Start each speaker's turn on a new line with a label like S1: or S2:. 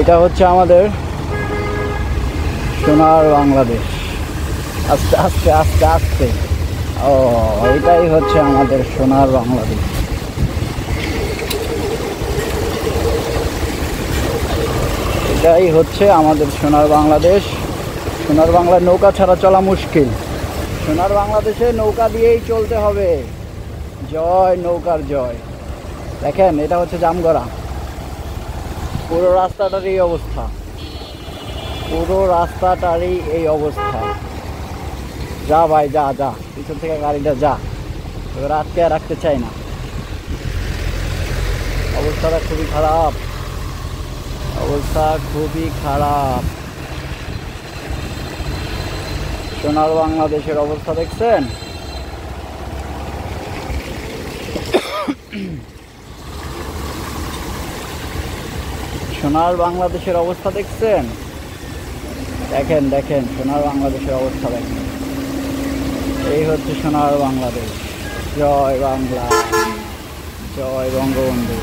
S1: এটা হচ্ছে আমাদের সোনার বাংলাদেশ। আস্তে আস্তে আস্তে আস্তে ও, এটাই হচ্ছে আমাদের সোনার বাংলাদেশ। এটাই হচ্ছে আমাদের সোনার বাংলাদেশ। সোনার বাংলায় নৌকা ছাড়া চলা মুশকিল। সোনার বাংলাদেশে নৌকা দিয়েই চলতে হবে। জয় নৌকার জয়। দেখেন, এটা হচ্ছে জামগড়া। পুরো রাস্তাটার এই অবস্থা, পুরো রাস্তাটারই এই অবস্থা। যা ভাই যা যা, পিছন থেকে গাড়িটা যা, এবার আটকে রাখতে চাই না। অবস্থাটা খুবই খারাপ, অবস্থা খুবই খারাপ। সোনার বাংলাদেশের অবস্থা দেখছেন? সোনার বাংলাদেশের অবস্থা দেখছেন? দেখেন দেখেন, সোনার বাংলাদেশের অবস্থা দেখেন। এই হচ্ছে সোনার বাংলাদেশ। জয় বাংলা, জয় বঙ্গবন্ধু।